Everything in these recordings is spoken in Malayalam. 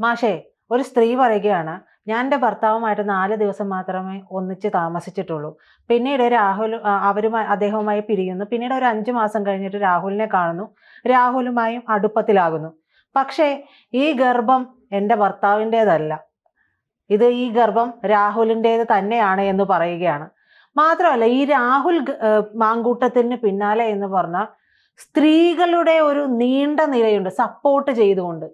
മാഷേ, ഒരു സ്ത്രീ പറയുകയാണ്, ഞാൻ എൻ്റെ ഭർത്താവുമായിട്ട് 4 ദിവസം മാത്രമേ ഒന്നിച്ച് താമസിച്ചിട്ടുള്ളൂ. പിന്നീട് അദ്ദേഹവുമായി പിരിയുന്നു. പിന്നീട് ഒരു 5 മാസം കഴിഞ്ഞിട്ട് രാഹുലിനെ കാണുന്നു. രാഹുലുമായും അടുപ്പത്തിലാകുന്നു. പക്ഷേ ഈ ഗർഭം എൻ്റെ ഭർത്താവിൻ്റേതല്ല. ഈ ഗർഭം രാഹുലിൻ്റേത് തന്നെയാണ് എന്ന് പറയുകയാണ്. മാത്രമല്ല, ഈ രാഹുൽ മാങ്കൂട്ടത്തിന് പിന്നാലെ എന്ന് പറഞ്ഞാൽ സ്ത്രീകളുടെ ഒരു നീണ്ട നിരയുണ്ട് സപ്പോർട്ട് ചെയ്തുകൊണ്ട്.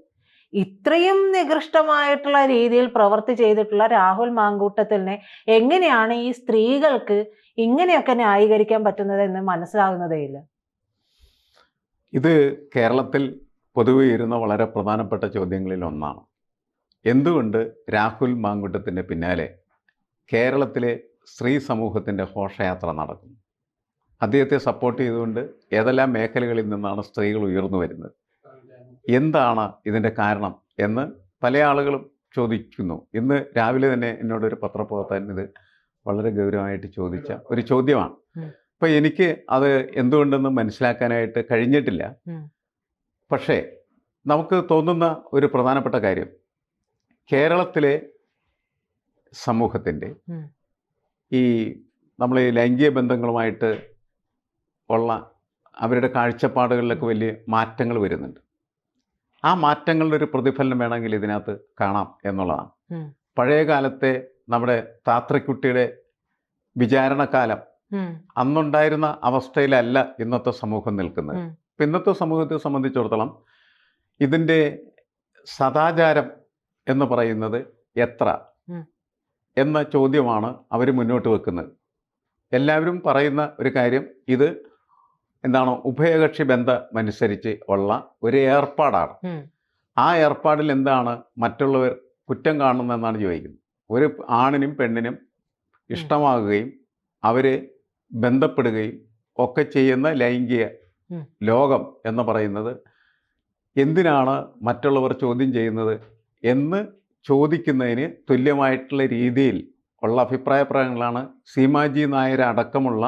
ഇത്രയും നികൃഷ്ടമായിട്ടുള്ള രീതിയിൽ പ്രവൃത്തി ചെയ്തിട്ടുള്ള രാഹുൽ മാങ്കൂട്ടത്തിനെ എങ്ങനെയാണ് ഈ സ്ത്രീകൾക്ക് ഇങ്ങനെയൊക്കെ ന്യായീകരിക്കാൻ പറ്റുന്നത് എന്ന് മനസ്സിലാകുന്നതേയില്ല. ഇത് കേരളത്തിൽ പൊതുവെ ഇരുന്ന വളരെ പ്രധാനപ്പെട്ട ചോദ്യങ്ങളിൽ ഒന്നാണ്. എന്തുകൊണ്ട് രാഹുൽ മാങ്കൂട്ടത്തിൻ്റെ പിന്നാലെ കേരളത്തിലെ സ്ത്രീ സമൂഹത്തിൻ്റെ ഘോഷയാത്ര നടക്കുന്നു? അദ്ദേഹത്തെ സപ്പോർട്ട് ചെയ്തുകൊണ്ട് ഏതെല്ലാം മേഖലകളിൽ നിന്നാണ് സ്ത്രീകൾ ഉയർന്നു വരുന്നത്? എന്താണ് ഇതിൻ്റെ കാരണം എന്ന് പല ആളുകളും ചോദിക്കുന്നു. ഇന്ന് രാവിലെ തന്നെ എന്നോടൊരു പത്രപ്രവർത്തകൻ ഇത് വളരെ ഗൗരവമായിട്ട് ചോദിച്ച ഒരു ചോദ്യമാണ്. അപ്പോൾ എനിക്ക് അത് എന്തുകൊണ്ടെന്ന് മനസ്സിലാക്കാനായിട്ട് കഴിഞ്ഞിട്ടില്ല. പക്ഷേ നമുക്ക് തോന്നുന്ന ഒരു പ്രധാനപ്പെട്ട കാര്യം, കേരളത്തിലെ സമൂഹത്തിൻ്റെ ഈ നമ്മൾ ഈ ലൈംഗിക ബന്ധങ്ങളുമായിട്ട് ഉള്ള അവരുടെ കാഴ്ചപ്പാടുകളിലൊക്കെ വലിയ മാറ്റങ്ങൾ വരുന്നുണ്ട്. ആ മാറ്റങ്ങളുടെ ഒരു പ്രതിഫലനം വേണമെങ്കിൽ ഇതിനകത്ത് കാണാം എന്നുള്ളതാണ്. പഴയ കാലത്തെ നമ്മുടെ താത്രക്കുട്ടിയുടെ വിചാരണക്കാലം അന്നുണ്ടായിരുന്ന അവസ്ഥയിലല്ല ഇന്നത്തെ സമൂഹം നിൽക്കുന്നത്. ഇപ്പം ഇന്നത്തെ സമൂഹത്തെ സംബന്ധിച്ചിടത്തോളം ഇതിൻ്റെ സദാചാരം എന്ന് പറയുന്നത് എത്ര എന്ന ചോദ്യമാണ് അവർ മുന്നോട്ട് വെക്കുന്നത്. എല്ലാവരും പറയുന്ന ഒരു കാര്യം, ഇത് എന്താണ്, ഉഭയകക്ഷി ബന്ധമനുസരിച്ച് ഉള്ള ഒരു ഏർപ്പാടാണ്. ആ ഏർപ്പാടിൽ എന്താണ് മറ്റുള്ളവർ കുറ്റം കാണുന്നതെന്നാണ് ചോദിക്കുന്നത്. ഒരു ആണിനും പെണ്ണിനും ഇഷ്ടമാകുകയും അവർ ബന്ധപ്പെടുകയും ഒക്കെ ചെയ്യുന്ന ലൈംഗിക ലോകം എന്ന് പറയുന്നത് എന്തിനാണ് മറ്റുള്ളവർ ചോദ്യം ചെയ്യുന്നത് എന്ന് ചോദിക്കുന്നതിന് തുല്യമായിട്ടുള്ള രീതിയിൽ ഉള്ള അഭിപ്രായ പ്രകടനങ്ങളാണ് സീമാജി നായർ അടക്കമുള്ള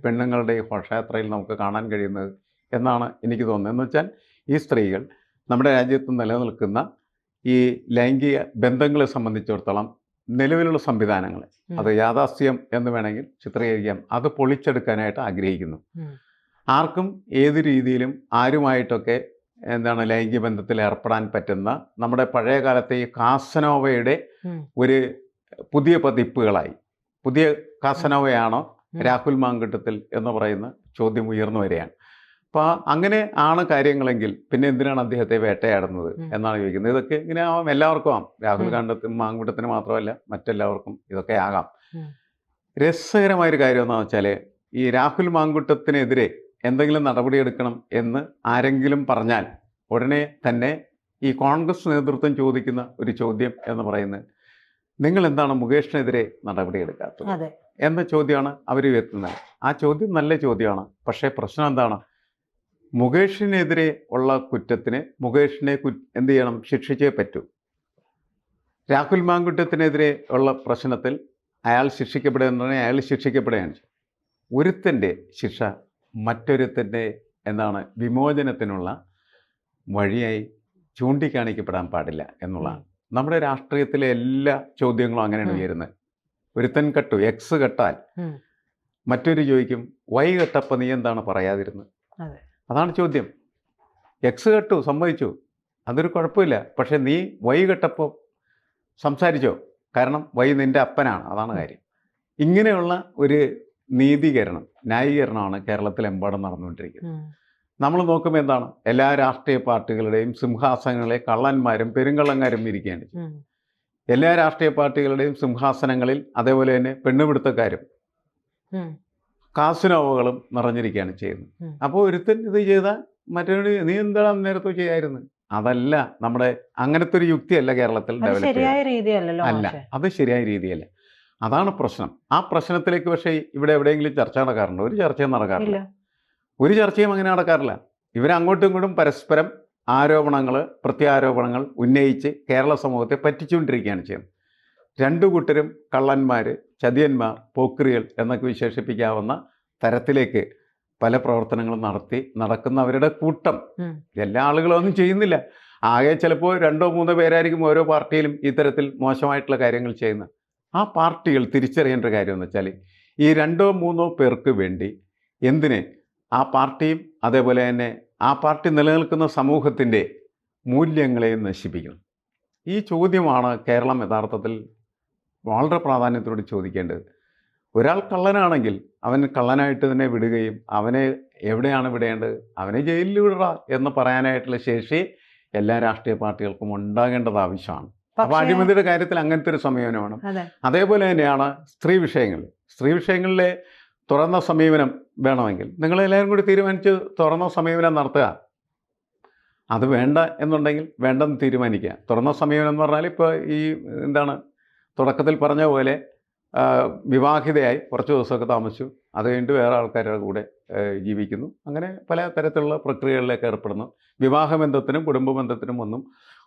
പെണ്ണുങ്ങളുടെ ഈ ഘോഷയാത്രയിൽ നമുക്ക് കാണാൻ കഴിയുന്നത് എന്നാണ് എനിക്ക് തോന്നുന്നത്. എന്ന് വെച്ചാൽ ഈ സ്ത്രീകൾ നമ്മുടെ രാജ്യത്ത് നിലനിൽക്കുന്ന ഈ ലൈംഗിക ബന്ധങ്ങളെ സംബന്ധിച്ചിടത്തോളം നിലവിലുള്ള സംവിധാനങ്ങൾ, അത് യാഥാസ്ഥ്യം എന്ന് വേണമെങ്കിൽ ചിത്രീകരിക്കാം, അത് പൊളിച്ചെടുക്കാനായിട്ട് ആഗ്രഹിക്കുന്നു. ആർക്കും ഏത് രീതിയിലും ആരുമായിട്ടൊക്കെ എന്താണ് ലൈംഗിക ബന്ധത്തിൽ ഏർപ്പെടാൻ പറ്റുന്ന നമ്മുടെ പഴയ കാലത്തെ ഈ കാസനോവയുടെ ഒരു പുതിയ പതിപ്പുകളായി, പുതിയ കാസനോവയാണോ രാഹുൽ മാങ്കൂട്ടത്തിൽ എന്ന് പറയുന്ന ചോദ്യം ഉയർന്നു വരികയാണ്. അപ്പോൾ അങ്ങനെ ആണ് കാര്യങ്ങളെങ്കിൽ പിന്നെ എന്തിനാണ് അദ്ദേഹത്തെ വേട്ടയാടുന്നത് എന്നാണ് ചോദിക്കുന്നത്. ഇതൊക്കെ ഇങ്ങനെ ആവാം, എല്ലാവർക്കും ആവാം. രാഹുൽ മാങ്കൂട്ടത്തിന് മാത്രമല്ല മറ്റെല്ലാവർക്കും ഇതൊക്കെ ആകാം. രസകരമായൊരു കാര്യം എന്താണെന്ന് വെച്ചാൽ, ഈ രാഹുൽ മാങ്കൂട്ടത്തിനെതിരെ എന്തെങ്കിലും നടപടിയെടുക്കണം എന്ന് ആരെങ്കിലും പറഞ്ഞാൽ ഉടനെ തന്നെ ഈ കോൺഗ്രസ് നേതൃത്വം ചോദിക്കുന്ന ഒരു ചോദ്യം എന്ന് പറയുന്നത്, നിങ്ങൾ എന്താണ് മുകേഷിനെതിരെ നടപടിയെടുക്കാത്തത് എന്ന ചോദ്യമാണ് അവർ ഉയർത്തുന്നത്. ആ ചോദ്യം നല്ല ചോദ്യമാണ്. പക്ഷേ പ്രശ്നം എന്താണ്? മുകേഷിനെതിരെ ഉള്ള കുറ്റത്തിന് മുകേഷിനെ എന്ത് ചെയ്യണം? ശിക്ഷിച്ചേ പറ്റൂ. രാഹുൽ മാങ്കൂട്ടത്തിനെതിരെ ഉള്ള പ്രശ്നത്തിൽ അയാൾ ശിക്ഷിക്കപ്പെടുകയാണെന്നുണ്ടെങ്കിൽ അയാൾ ശിക്ഷിക്കപ്പെടുകയാണ്. ഒരുത്തൻ്റെ ശിക്ഷ മറ്റൊരുത്തൻ്റെ വിമോചനത്തിനുള്ള വഴിയായി ചൂണ്ടിക്കാണിക്കപ്പെടാൻ പാടില്ല എന്നുള്ളതാണ്. നമ്മുടെ രാഷ്ട്രീയത്തിലെ എല്ലാ ചോദ്യങ്ങളും അങ്ങനെയാണ് ഉയരുന്നത്. ഒരുത്തൻ കട്ടു, എക്സ് കെട്ടാൽ മറ്റൊരു ചോദിക്കും, വൈ കെട്ടപ്പോൾ നീ എന്താണ് പറയാതിരുന്നത്? അതാണ് ചോദ്യം. എക്സ് കെട്ടു, സമ്മതിച്ചു, അതൊരു കുഴപ്പമില്ല. പക്ഷെ നീ വൈ കെട്ടപ്പോൾ സംസാരിച്ചോ? കാരണം വൈ നിൻ്റെ അപ്പനാണ്, അതാണ് കാര്യം. ഇങ്ങനെയുള്ള ഒരു ന്യായീകരണമാണ് കേരളത്തിലെമ്പാടും നടന്നുകൊണ്ടിരിക്കുന്നത്. നമ്മൾ നോക്കുമ്പോൾ എന്താണ്, എല്ലാ രാഷ്ട്രീയ പാർട്ടികളുടെയും സിംഹാസനങ്ങളെ കള്ളന്മാരും പെരുങ്കള്ളന്മാരും ഇരിക്കുകയാണ്. എല്ലാ രാഷ്ട്രീയ പാർട്ടികളുടെയും സിംഹാസനങ്ങളിൽ അതേപോലെ തന്നെ പെണ്ണുപിടുത്തക്കാരും കാസുനോവകളും നിറഞ്ഞിരിക്കുകയാണ് ചെയ്യുന്നത്. അപ്പോൾ ഒരുത്തൻ ഇത് ചെയ്താൽ മറ്റൊരു നീ എന്താണ് നേരത്തെ ചെയ്യായിരുന്നു? അതല്ല നമ്മുടെ അങ്ങനത്തെ ഒരു യുക്തിയല്ല കേരളത്തിൽ ഡെവലപ്പ് അല്ല, അത് ശരിയായ രീതിയല്ല. അതാണ് പ്രശ്നം. ആ പ്രശ്നത്തിലേക്ക് പക്ഷേ ഇവിടെ എവിടെയെങ്കിലും ചർച്ച നടക്കാറുണ്ടോ? ഒരു ചർച്ചയും നടക്കാറില്ല. ഒരു ചർച്ചയും അങ്ങനെ നടക്കാറില്ല. ഇവരങ്ങോട്ടും ഇങ്ങോട്ടും പരസ്പരം ആരോപണങ്ങൾ, പ്രത്യാരോപണങ്ങൾ ഉന്നയിച്ച് കേരള സമൂഹത്തെ പറ്റിച്ചുകൊണ്ടിരിക്കുകയാണ് ചെയ്യുന്നത്. രണ്ടു കൂട്ടരും കള്ളന്മാർ, ചതിയന്മാർ, പോക്രികൾ എന്നൊക്കെ വിശേഷിപ്പിക്കാവുന്ന തരത്തിലേക്ക് പല പ്രവർത്തനങ്ങളും നടക്കുന്നവരുടെ കൂട്ടം. എല്ലാ ആളുകളും ഒന്നും ചെയ്യുന്നില്ല. ആകെ ചിലപ്പോൾ 2-3 പേരായിരിക്കും ഓരോ പാർട്ടിയിലും ഇത്തരത്തിൽ മോശമായിട്ടുള്ള കാര്യങ്ങൾ ചെയ്യുന്നത്. ആ പാർട്ടികൾ തിരിച്ചറിയേണ്ട ഒരു കാര്യം എന്ന് വെച്ചാൽ ഈ 2-3 പേർക്ക് വേണ്ടി എന്തിന് ആ പാർട്ടിയും അതേപോലെ തന്നെ ആ പാർട്ടി നിലനിൽക്കുന്ന സമൂഹത്തിൻ്റെ മൂല്യങ്ങളെ നശിപ്പിക്കണം. ഈ ചോദ്യമാണ് കേരളം യഥാർത്ഥത്തിൽ വളരെ പ്രാധാന്യത്തോടെ ചോദിക്കേണ്ടത്. ഒരാൾ കള്ളനാണെങ്കിൽ അവൻ കള്ളനായിട്ട് തന്നെ വിടുകയും അവനെ എവിടെയാണ് വിടേണ്ടത്, അവനെ ജയിലിൽ വിടുക എന്ന് പറയാനായിട്ടുള്ള ശേഷി എല്ലാ രാഷ്ട്രീയ പാർട്ടികൾക്കും ഉണ്ടാകേണ്ടത് ആവശ്യമാണ്. അപ്പോൾ പക്ഷേ അഴിമതിയുടെ കാര്യത്തിൽ അങ്ങനത്തെ ഒരു സമീപനമാണ്. അതെ അതേപോലെ തന്നെയാണ് സ്ത്രീ വിഷയങ്ങളിലെ തുറന്ന സമീപനം വേണമെങ്കിൽ നിങ്ങളെല്ലാവരും കൂടി തീരുമാനിച്ച് തുറന്ന സമീപനം നടത്തുക. അത് വേണ്ട എന്നുണ്ടെങ്കിൽ വേണ്ടെന്ന് തീരുമാനിക്കുക. തുറന്ന സമീപനം എന്ന് പറഞ്ഞാൽ ഇപ്പോൾ ഈ തുടക്കത്തിൽ പറഞ്ഞ പോലെ വിവാഹിതയായി കുറച്ച് ദിവസമൊക്കെ താമസിച്ചു, അത് കഴിഞ്ഞിട്ട് വേറെ ആൾക്കാരുടെ കൂടെ ജീവിക്കുന്നു, അങ്ങനെ പല തരത്തിലുള്ള പ്രക്രിയകളിലേക്ക് ഏർപ്പെടുന്നു. വിവാഹബന്ധത്തിനും കുടുംബബന്ധത്തിനും ഒന്നും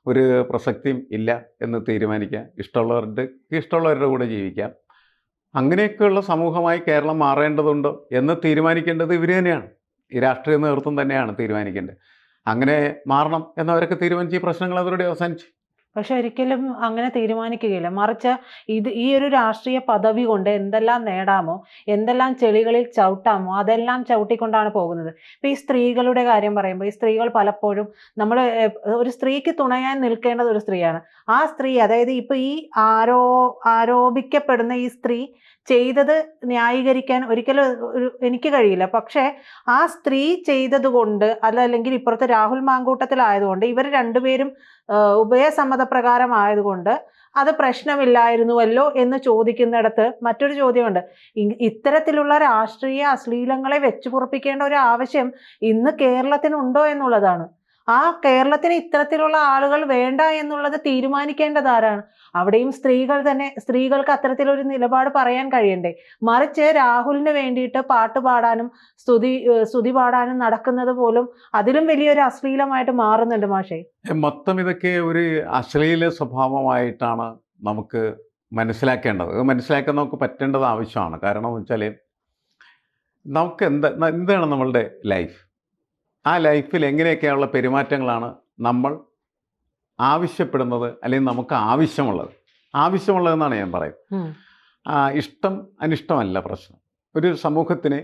ഒരു പ്രസക്തിയും ഇല്ല എന്ന് തീരുമാനിക്കുക. ഇഷ്ടമുള്ളവരുടെ കൂടെ ജീവിക്കാം. അങ്ങനെയൊക്കെയുള്ള സമൂഹമായി കേരളം മാറേണ്ടതുണ്ടോ എന്ന് തീരുമാനിക്കേണ്ടത് ഇവർ തന്നെയാണ്. ഈ രാഷ്ട്രീയ നേതൃത്വം തന്നെയാണ് തീരുമാനിക്കേണ്ടത്. അങ്ങനെ മാറണം എന്നവരൊക്കെ തീരുമാനിച്ച് ഈ പ്രശ്നങ്ങൾ അതോടെ അവസാനിച്ചു. പക്ഷെ ഒരിക്കലും അങ്ങനെ തീരുമാനിക്കുകയില്ല. മറിച്ച് ഈ ഒരു രാഷ്ട്രീയ പദവി കൊണ്ട് എന്തെല്ലാം നേടാമോ, എന്തെല്ലാം ചെളികളിൽ ചവിട്ടാമോ അതെല്ലാം ചവിട്ടിക്കൊണ്ടാണ് പോകുന്നത്. ഇപ്പം ഈ സ്ത്രീകളുടെ കാര്യം പറയുമ്പോൾ ഈ സ്ത്രീകൾ പലപ്പോഴും നമ്മൾ ഒരു സ്ത്രീക്ക് തുണയാൻ നിൽക്കേണ്ടത് ഒരു സ്ത്രീയാണ്. ആ സ്ത്രീ, അതായത് ഇപ്പം ഈ ആരോപിക്കപ്പെടുന്ന ഈ സ്ത്രീ ചെയ്തത് ന്യായീകരിക്കാൻ ഒരിക്കലും എനിക്ക് കഴിയില്ല. പക്ഷേ ആ സ്ത്രീ ചെയ്തത് കൊണ്ട് അതല്ലെങ്കിൽ ഇപ്പുറത്തെ രാഹുൽ മാങ്കൂട്ടത്തിലായതുകൊണ്ട് ഇവർ രണ്ടുപേരും ഉഭയസമ്മതപ്രകാരം ആയതുകൊണ്ട് അത് പ്രശ്നമില്ലായിരുന്നുവല്ലോ എന്ന് ചോദിക്കുന്നിടത്ത് മറ്റൊരു ചോദ്യമുണ്ട്. ഇത്തരത്തിലുള്ള രാഷ്ട്രീയ അശ്ലീലങ്ങളെ വെച്ചു പൊറുപ്പിക്കേണ്ട ഒരു ആവശ്യം ഇന്ന് കേരളത്തിനുണ്ടോ എന്നുള്ളതാണ്. ആ കേരളത്തിന് ഇത്തരത്തിലുള്ള ആളുകൾ വേണ്ട എന്നുള്ളത് തീരുമാനിക്കേണ്ടത് ആരാണ്? അവിടെയും സ്ത്രീകൾക്ക് അത്തരത്തിലൊരു നിലപാട് പറയാൻ കഴിയണ്ടേ? മറിച്ച് രാഹുലിന് വേണ്ടിയിട്ട് പാട്ട് പാടാനും സ്തുതി പാടാനും നടക്കുന്നത് പോലും അതിലും വലിയൊരു അശ്ലീലമായിട്ട് മാറുന്നുണ്ട് മാഷേ. മൊത്തം ഇതൊക്കെ ഒരു അശ്ലീല സ്വഭാവമായിട്ടാണ് നമുക്ക് മനസ്സിലാക്കേണ്ടത്. മനസ്സിലാക്കാൻ നമുക്ക് പറ്റേണ്ടത് ആവശ്യമാണ്. കാരണം എന്ന് വെച്ചാൽ നമുക്ക് എന്താണ് നമ്മളുടെ ലൈഫ്? ആ ലൈഫിൽ എങ്ങനെയൊക്കെയുള്ള പെരുമാറ്റങ്ങളാണ് നമ്മൾ ആവശ്യപ്പെടുന്നത്, അല്ലെങ്കിൽ നമുക്ക് ആവശ്യമുള്ളതെന്നാണ് ഞാൻ പറയുന്നത്. ഇഷ്ടം അനിഷ്ടമല്ല പ്രശ്നം. ഒരു സമൂഹത്തിന്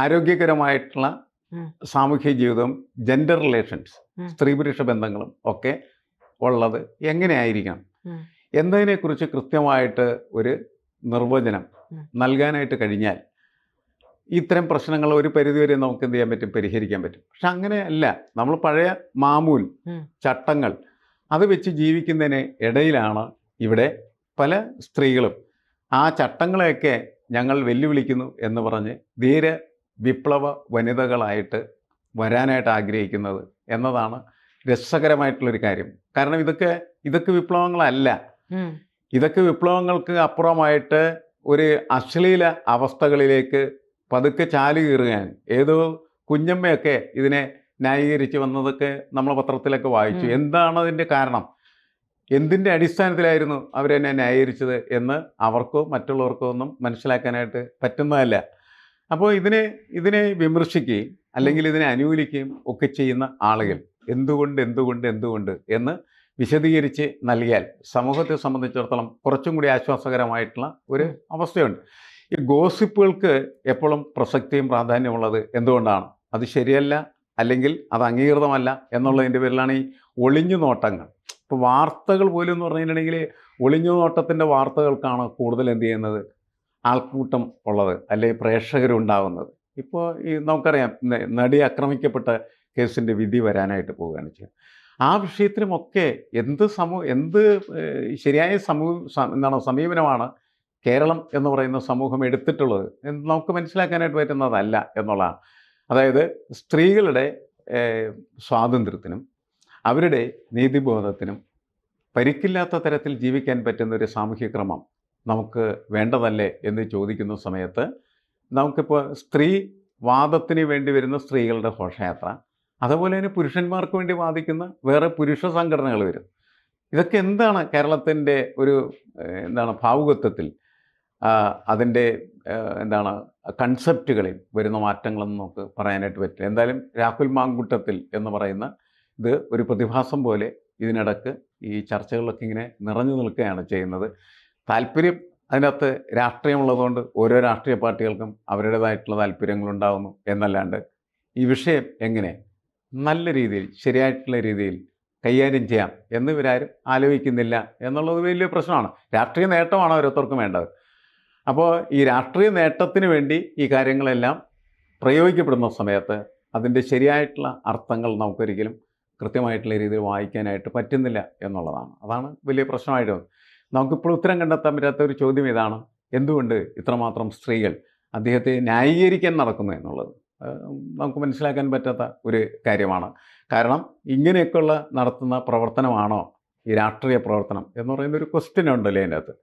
ആരോഗ്യകരമായിട്ടുള്ള സാമൂഹ്യ ജീവിതവും ജെൻഡർ റിലേഷൻസ്, സ്ത്രീ പുരുഷ ബന്ധങ്ങളും ഒക്കെ ഉള്ളത് എങ്ങനെയായിരിക്കണം എന്നതിനെക്കുറിച്ച് കൃത്യമായിട്ട് ഒരു നിർവചനം നൽകാനായിട്ട് കഴിഞ്ഞാൽ ഇത്തരം പ്രശ്നങ്ങൾ ഒരു പരിധിവരെ നമുക്ക് എന്ത് ചെയ്യാൻ പറ്റും, പരിഹരിക്കാൻ പറ്റും. പക്ഷെ അങ്ങനെയല്ല. നമ്മൾ പഴയ മാമൂൽ ചട്ടങ്ങൾ അത് വെച്ച് ജീവിക്കുന്നതിന് ഇടയിലാണ് ഇവിടെ പല സ്ത്രീകളും ആ ചട്ടങ്ങളെയൊക്കെ ഞങ്ങൾ വെല്ലുവിളിക്കുന്നു എന്ന് പറഞ്ഞ് ധീര വിപ്ലവ വനിതകളായിട്ട് വരാനായിട്ട് ആഗ്രഹിക്കുന്നത് എന്നതാണ് രസകരമായിട്ടുള്ളൊരു കാര്യം. കാരണം ഇതൊക്കെ വിപ്ലവങ്ങളല്ല. ഇതൊക്കെ വിപ്ലവങ്ങൾക്ക് അപ്പുറമായിട്ട് ഒരു അശ്ലീല അവസ്ഥകളിലേക്ക് പതുക്കെ ചാല് കീറുകയാണ്. ഏതോ കുഞ്ഞമ്മയൊക്കെ ഇതിനെ ന്യായീകരിച്ച് വന്നതൊക്കെ നമ്മൾ പത്രത്തിലൊക്കെ വായിച്ചു. എന്താണ് അതിൻ്റെ കാരണം? എന്തിൻ്റെ അടിസ്ഥാനത്തിലായിരുന്നു അവരെന്നെ ന്യായീകരിച്ചത് എന്ന് അവർക്കോ മറ്റുള്ളവർക്കോ ഒന്നും മനസ്സിലാക്കാനായിട്ട് പറ്റുന്നതല്ല. അപ്പോൾ ഇതിനെ വിമർശിക്കുകയും അല്ലെങ്കിൽ ഇതിനെ അനുകൂലിക്കുകയും ഒക്കെ ചെയ്യുന്ന ആളുകൾ എന്തുകൊണ്ട് എന്ന് വിശദീകരിച്ച് നൽകിയാൽ സമൂഹത്തെ സംബന്ധിച്ചിടത്തോളം കുറച്ചും കൂടി ആശ്വാസകരമായിട്ടുള്ള ഒരു അവസ്ഥയുണ്ട്. ഈ ഗോസിപ്പുകൾക്ക് എപ്പോഴും പ്രസക്തിയും പ്രാധാന്യമുള്ളത് എന്തുകൊണ്ടാണ്? അത് ശരിയല്ല, അല്ലെങ്കിൽ അത് അംഗീകൃതമല്ല എന്നുള്ളതിൻ്റെ പേരിലാണ് ഈ ഒളിഞ്ഞു നോട്ടങ്ങൾ. ഇപ്പോൾ വാർത്തകൾ പോലും എന്ന് പറഞ്ഞിട്ടുണ്ടെങ്കിൽ ഒളിഞ്ഞു നോട്ടത്തിൻ്റെ വാർത്തകൾക്കാണ് കൂടുതൽ എന്ത് ചെയ്യുന്നത്, ആൾക്കൂട്ടം ഉള്ളത്, അല്ലെങ്കിൽ പ്രേക്ഷകരുണ്ടാകുന്നത്. ഇപ്പോൾ ഈ നമുക്കറിയാം, നടി ആക്രമിക്കപ്പെട്ട കേസിൻ്റെ വിധി വരാനായിട്ട് പോവുകയാണ് ചെയ്യുന്നത്. ആ വിഷയത്തിലുമൊക്കെ എന്ത് ശരിയായ സമീപനമാണ് കേരളം എന്ന് പറയുന്ന സമൂഹം എടുത്തിട്ടുള്ളത് എന്ന് നമുക്ക് മനസ്സിലാക്കാനായിട്ട് പറ്റുന്നതല്ല എന്നുള്ളതാണ്. അതായത് സ്ത്രീകളുടെ സ്വാതന്ത്ര്യത്തിനും അവരുടെ നീതിബോധത്തിനും പരിക്കില്ലാത്ത തരത്തിൽ ജീവിക്കാൻ പറ്റുന്ന ഒരു സാമൂഹ്യ ക്രമം നമുക്ക് വേണ്ടതല്ലേ എന്ന് ചോദിക്കുന്ന സമയത്ത് നമുക്കിപ്പോൾ സ്ത്രീവാദത്തിന് വേണ്ടി വരുന്ന സ്ത്രീകളുടെ ഘോഷയാത്ര, അതുപോലെ തന്നെ പുരുഷന്മാർക്ക് വേണ്ടി വാദിക്കുന്ന വേറെ പുരുഷ സംഘടനകൾ വരും. ഇതൊക്കെ എന്താണ് കേരളത്തിൻ്റെ ഒരു ഭാവുകത്വത്തിൽ അതിൻ്റെ കൺസെപ്റ്റുകളിൽ വരുന്ന മാറ്റങ്ങളെന്ന് നമുക്ക് പറയാനായിട്ട് പറ്റില്ല. എന്തായാലും രാഹുൽ മാങ്കൂട്ടത്തിൽ എന്ന് പറയുന്ന ഇത് ഒരു പ്രതിഭാസം പോലെ ഇതിനിടക്ക് ഈ ചർച്ചകളിലൊക്കെ ഇങ്ങനെ നിറഞ്ഞു നിൽക്കുകയാണ് ചെയ്യുന്നത്. താല്പര്യം അതിനകത്ത് രാഷ്ട്രീയമുള്ളതുകൊണ്ട് ഓരോ രാഷ്ട്രീയ പാർട്ടികൾക്കും അവരുടേതായിട്ടുള്ള താല്പര്യങ്ങളുണ്ടാകുന്നു എന്നല്ലാണ്ട് ഈ വിഷയം എങ്ങനെ നല്ല രീതിയിൽ ശരിയായിട്ടുള്ള രീതിയിൽ കൈകാര്യം ചെയ്യാം എന്നിവരാരും ആലോചിക്കുന്നില്ല എന്നുള്ളത് വലിയ പ്രശ്നമാണ്. രാഷ്ട്രീയ നേട്ടമാണ് ഓരോരുത്തർക്കും വേണ്ടത്. അപ്പോൾ ഈ രാഷ്ട്രീയ നേട്ടത്തിന് വേണ്ടി ഈ കാര്യങ്ങളെല്ലാം പ്രയോഗിക്കപ്പെടുന്ന സമയത്ത് അതിൻ്റെ ശരിയായിട്ടുള്ള അർത്ഥങ്ങൾ നമുക്കൊരിക്കലും കൃത്യമായിട്ടുള്ള രീതിയിൽ വായിക്കാനായിട്ട് പറ്റുന്നില്ല എന്നുള്ളതാണ്. അതാണ് വലിയ പ്രശ്നമായിട്ട് നമുക്കിപ്പോൾ ഉത്തരം കണ്ടെത്താൻ പറ്റാത്ത ഒരു ചോദ്യം ഇതാണ്: എന്തുകൊണ്ട് ഇത്രമാത്രം സ്ത്രീകൾ അദ്ദേഹത്തെ ന്യായീകരിക്കാൻ നടക്കുന്നു എന്നുള്ളത് നമുക്ക് മനസ്സിലാക്കാൻ പറ്റാത്ത ഒരു കാര്യമാണ്. കാരണം ഇങ്ങനെയൊക്കെയുള്ള നടത്തുന്ന പ്രവർത്തനമാണോ ഈ രാഷ്ട്രീയ പ്രവർത്തനം എന്ന് പറയുന്ന ഒരു ക്വസ്റ്റ്യൻ ഉണ്ടല്ലോ അതിൻ്റെ അകത്ത്.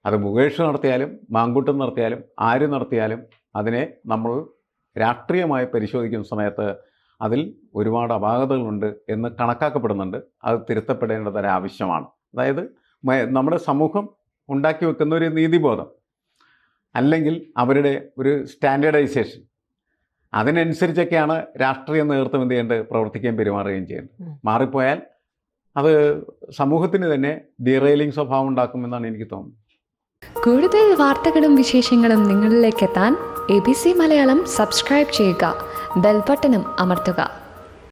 അത് മുകേഷ് നടത്തിയാലും മാങ്കൂട്ടം നടത്തിയാലും ആര് നടത്തിയാലും അതിനെ നമ്മൾ രാഷ്ട്രീയമായി പരിശോധിക്കുന്ന സമയത്ത് അതിൽ ഒരുപാട് അപാകതകളുണ്ട് എന്ന് കണക്കാക്കപ്പെടുന്നുണ്ട്. അത് തിരുത്തപ്പെടേണ്ടത് ഒരാവശ്യമാണ്. അതായത് നമ്മുടെ സമൂഹം ഉണ്ടാക്കി വെക്കുന്ന ഒരു നീതിബോധം അല്ലെങ്കിൽ അവരുടെ ഒരു സ്റ്റാൻഡേർഡൈസേഷൻ, അതിനനുസരിച്ചൊക്കെയാണ് രാഷ്ട്രീയ നേതൃത്വം എന്ത് ചെയ്യേണ്ടത്, പ്രവർത്തിക്കുകയും പെരുമാറുകയും ചെയ്യേണ്ടത്. മാറിപ്പോയാൽ അത് സമൂഹത്തിന് തന്നെ ഡീറെയിലിംഗ് സ്വഭാവം ഉണ്ടാക്കുമെന്നാണ് എനിക്ക് തോന്നുന്നത്. കൂടുതൽ വാർത്തകളും വിശേഷങ്ങളും നിങ്ങളിലേക്ക് എത്താൻ ABC മലയാളം സബ്സ്ക്രൈബ് ചെയ്യുക, ബെൽ ബട്ടണും അമർത്തുക.